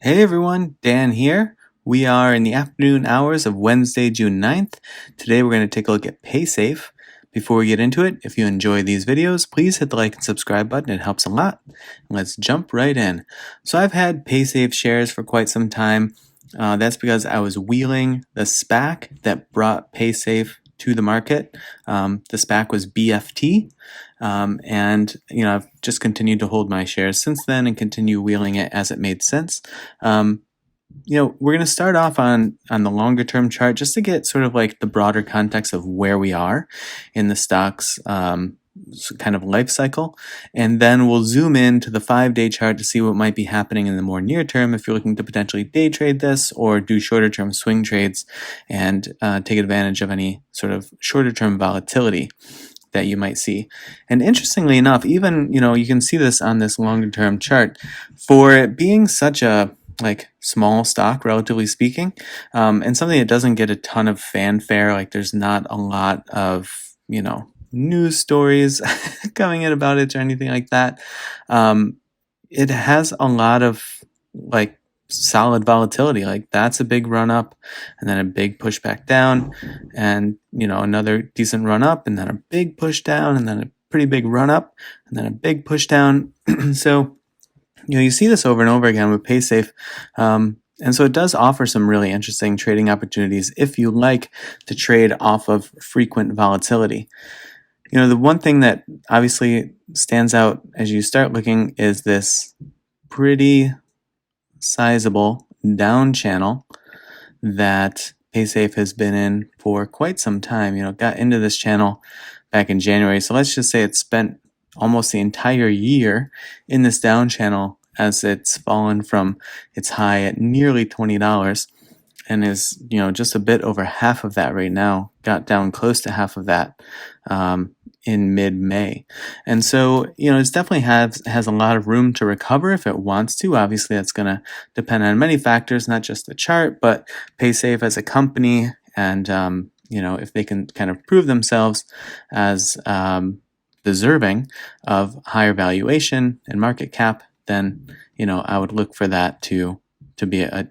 Hey everyone, Dan here. We are in the afternoon hours of Wednesday, June 9th. Today we're going to take a look at Paysafe. Before we get into it, if you enjoy these videos, please hit the like and subscribe button. It helps a lot. Let's jump right in. So I've had Paysafe shares for quite some time. That's because I was wheeling the SPAC that brought Paysafe to the market. The SPAC was BFT. And I've just continued to hold my shares since then and continue wheeling it as it made sense. We're going to start off on the longer term chart just to get sort of like the broader context of where we are in the stock's kind of life cycle, and then we'll zoom in to the 5-day chart to see what might be happening in the more near term if you're looking to potentially day trade this or do shorter term swing trades and take advantage of any sort of shorter term volatility that you might see. And interestingly enough, even you can see this on this longer term chart, for it being such a small stock relatively speaking, and something that doesn't get a ton of fanfare, like there's not a lot of news stories coming in about it or anything like that. It has a lot of solid volatility. Like that's a big run up and then a big push back down, and another decent run up and then a big push down and then a pretty big run up and then a big push down. So you see this over and over again with Paysafe. And so it does offer some really interesting trading opportunities if you like to trade off of frequent volatility. The one thing that obviously stands out as you start looking is this pretty sizable down channel that Paysafe has been in for quite some time. Got into this channel back in January. So let's just say it spent almost the entire year in this down channel as it's fallen from its high at nearly $20 and is just a bit over half of that right now. Got down close to half of that in mid-May. And so it definitely has a lot of room to recover if it wants to. Obviously that's going to depend on many factors, not just the chart, but Paysafe as a company, and if they can kind of prove themselves as deserving of higher valuation and market cap, then I would look for that to be a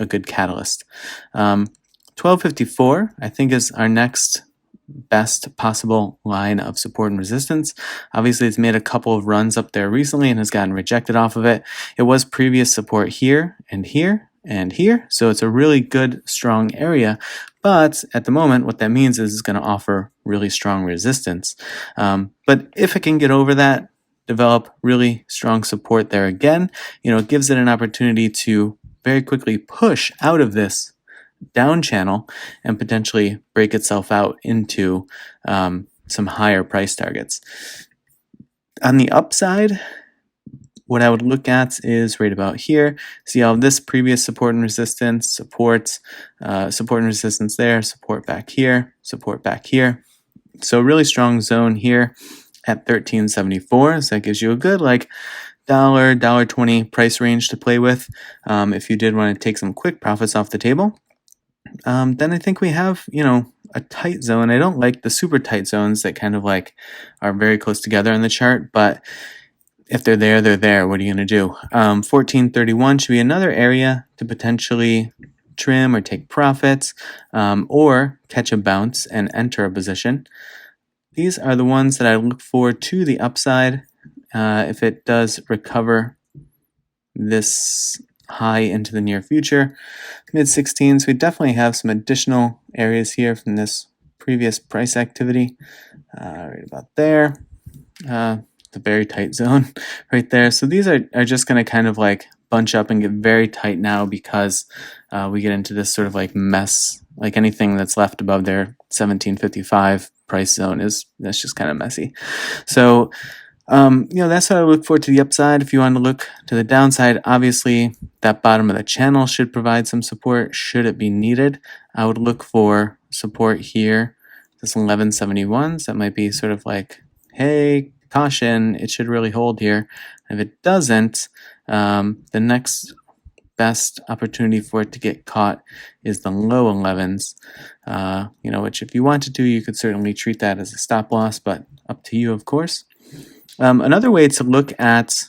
good catalyst. 1254 I think is our next best possible line of support and resistance. Obviously it's made a couple of runs up there recently and has gotten rejected off of it. It was previous support here and here and here, so it's a really good strong area, but at the moment what that means is it's going to offer really strong resistance. But if it can get over that, develop really strong support there again, it gives it an opportunity to very quickly push out of this down channel and potentially break itself out into some higher price targets. On the upside, what I would look at is right about here. See all this previous support and resistance, support and resistance there, support back here, support back here. So really strong zone here at 1374. So that gives you a good $1.20 price range to play with if you did want to take some quick profits off the table. Then I think we have, a tight zone. I don't like the super tight zones that kind of are very close together in the chart, but if they're there, they're there. What are you going to do? 1431 should be another area to potentially trim or take profits, or catch a bounce and enter a position. These are the ones that I look for to the upside if it does recover this high into the near future. Mid-16s, we definitely have some additional areas here from this previous price activity right about there. The very tight zone right there. So these are just going to kind of bunch up and get very tight now because we get into this sort of mess. Anything that's left above their 1755 price zone that's just kind of messy. So that's what I look for to the upside. If you want to look to the downside, obviously that bottom of the channel should provide some support should it be needed. I would look for support here, this 1171. So that might be sort of hey, caution, it should really hold here. If it doesn't, the next best opportunity for it to get caught is the low 11s, which if you wanted to, you could certainly treat that as a stop loss, but up to you, of course. Another way to look at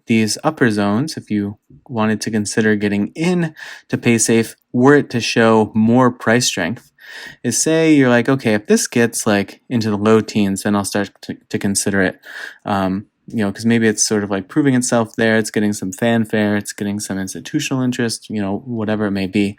these upper zones, if you wanted to consider getting in to Paysafe, were it to show more price strength, is say you're like, okay, if this gets like into the low teens, then I'll start to consider it. Because maybe it's sort of like proving itself there, it's getting some fanfare, it's getting some institutional interest, whatever it may be.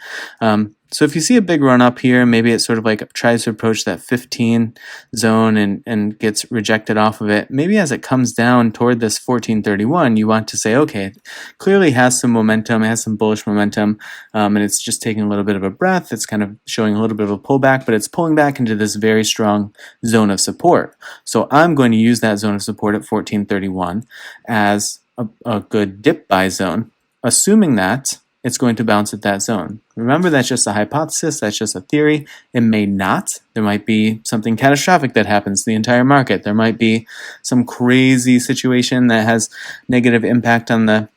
So if you see a big run up here, maybe it sort of like tries to approach that 15 zone and gets rejected off of it. Maybe as it comes down toward this 1431, you want to say, okay, clearly has some momentum, has some bullish momentum, and it's just taking a little bit of a breath. It's kind of showing a little bit of a pullback, but it's pulling back into this very strong zone of support. So I'm going to use that zone of support at 1431 as a good dip buy zone, assuming that it's going to bounce at that zone. Remember, that's just a hypothesis, that's just a theory. It may not. There might be something catastrophic that happens to the entire market. There might be some crazy situation that has negative impact on the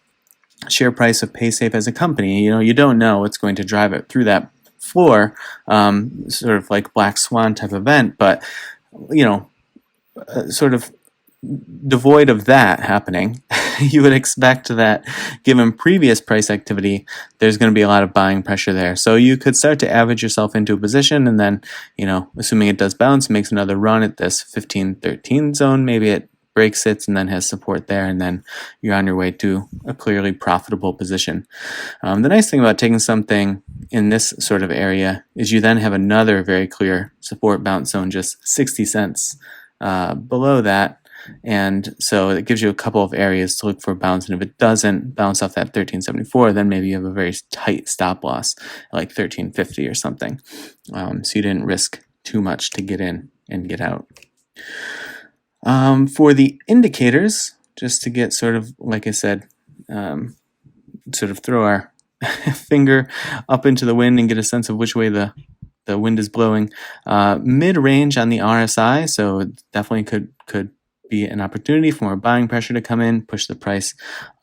share price of Paysafe as a company. You don't know what's going to drive it through that floor, sort of like black swan type event, but sort of devoid of that happening, you would expect that given previous price activity, there's going to be a lot of buying pressure there. So you could start to average yourself into a position, and then, assuming it does bounce, makes another run at this 15-13 zone, maybe it breaks it and then has support there, and then you're on your way to a clearly profitable position. The nice thing about taking something in this sort of area is you then have another very clear support bounce zone just 60 cents below that. And so it gives you a couple of areas to look for bounce, and if it doesn't bounce off that 1374, then maybe you have a very tight stop loss, like 1350 or something. So you didn't risk too much to get in and get out. For the indicators, just to get sort of, like I said, sort of throw our finger up into the wind and get a sense of which way the wind is blowing. Mid-range on the RSI, so it definitely could be an opportunity for more buying pressure to come in, push the price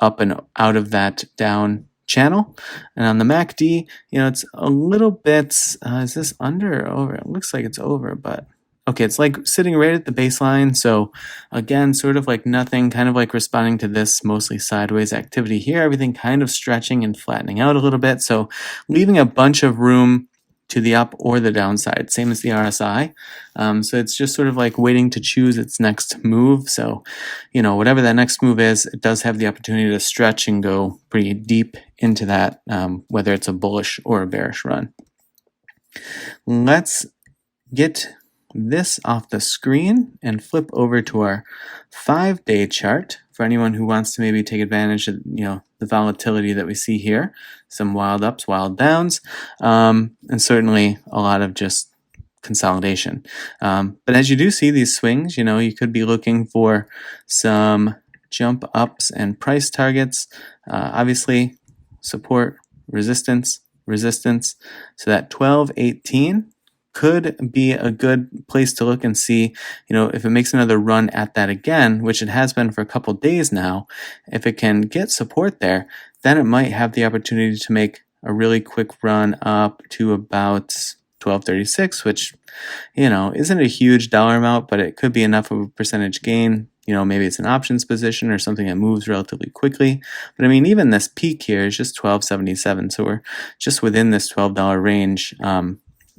up and out of that down channel. And on the MACD, it's a little bit, is this under or over? It looks like it's over, but okay, it's like sitting right at the baseline. So again, sort of like nothing, kind of like responding to this mostly sideways activity here, everything kind of stretching and flattening out a little bit. So leaving a bunch of room to the up or the downside, same as the RSI. So it's just sort of like waiting to choose its next move. So, whatever that next move is, it does have the opportunity to stretch and go pretty deep into that, whether it's a bullish or a bearish run. Let's get this off the screen and flip over to our 5-day chart for anyone who wants to maybe take advantage of the volatility that we see here, some wild ups, wild downs, and certainly a lot of just consolidation. But as you do see these swings, you could be looking for some jump ups and price targets. Obviously, support, resistance. So that 12.18 could be a good place to look and see, if it makes another run at that again, which it has been for a couple days now. If it can get support there, then it might have the opportunity to make a really quick run up to about 12.36, which, isn't a huge dollar amount, but it could be enough of a percentage gain. Maybe it's an options position or something that moves relatively quickly. But I mean, even this peak here is just 12.77, so we're just within this $12 range.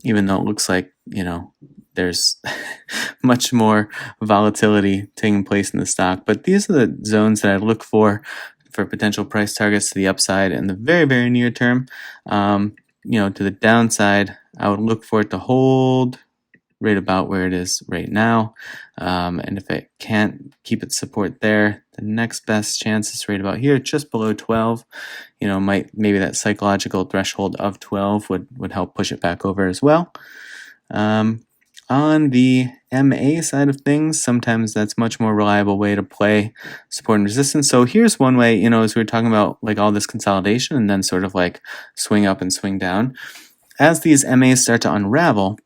Even though it looks like, there's much more volatility taking place in the stock. But these are the zones that I look for potential price targets to the upside in the very, very near term. To the downside, I would look for it to hold right about where it is right now. And if it can't keep its support there, the next best chance is right about here, just below 12. Maybe that psychological threshold of 12 would help push it back over as well. On the MA side of things, sometimes that's much more reliable way to play support and resistance. So here's one way, as we were talking about like all this consolidation and then sort of like swing up and swing down. As these MAs start to unravel,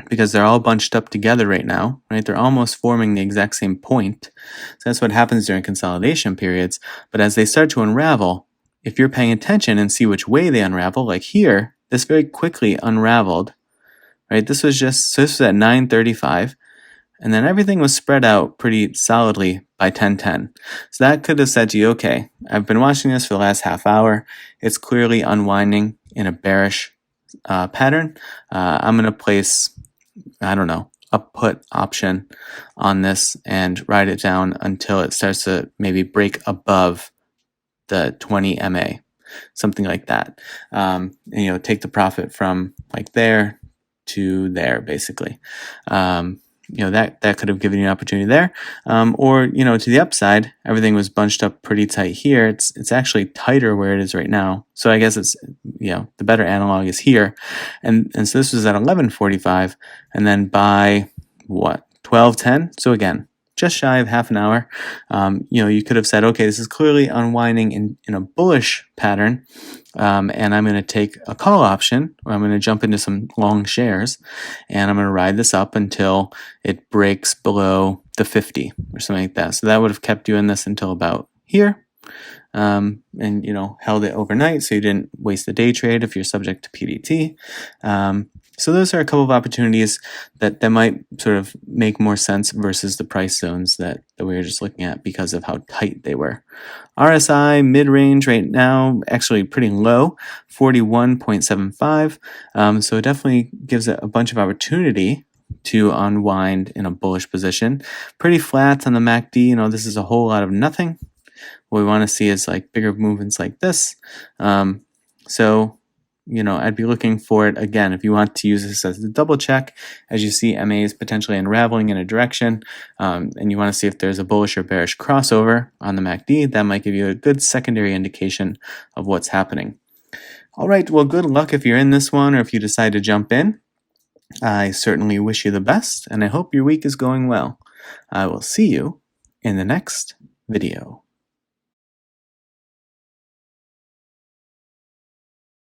because they're all bunched up together right now, right? They're almost forming the exact same point. So that's what happens during consolidation periods. But as they start to unravel, if you're paying attention and see which way they unravel, like here, this very quickly unraveled, right? This was at 9:35, and then everything was spread out pretty solidly by 10:10. So that could have said to you, okay, I've been watching this for the last half hour. It's clearly unwinding in a bearish pattern. I'm going to place, I don't know, a put option on this and ride it down until it starts to maybe break above the 20 MA, something like that. And, take the profit from like there to there, basically. That could have given you an opportunity there. Or, to the upside, everything was bunched up pretty tight here. It's actually tighter where it is right now. So I guess it's, the better analog is here. And so this was at 11:45, and then by what, 12:10? So again, just shy of half an hour. You could have said, okay, this is clearly unwinding in a bullish pattern, and I'm going to take a call option, or I'm going to jump into some long shares, and I'm going to ride this up until it breaks below the 50 or something like that. So that would have kept you in this until about here, and held it overnight, so you didn't waste the day trade if you're subject to PDT. So those are a couple of opportunities that might sort of make more sense versus the price zones that we were just looking at because of how tight they were. RSI mid-range right now, actually pretty low, 41.75. So it definitely gives it a bunch of opportunity to unwind in a bullish position. Pretty flat on the MACD. This is a whole lot of nothing. What we want to see is like bigger movements like this. I'd be looking for it again. If you want to use this as a double check, as you see MA is potentially unraveling in a direction, and you want to see if there's a bullish or bearish crossover on the MACD, that might give you a good secondary indication of what's happening. All right, well, good luck if you're in this one or if you decide to jump in. I certainly wish you the best, and I hope your week is going well. I will see you in the next video.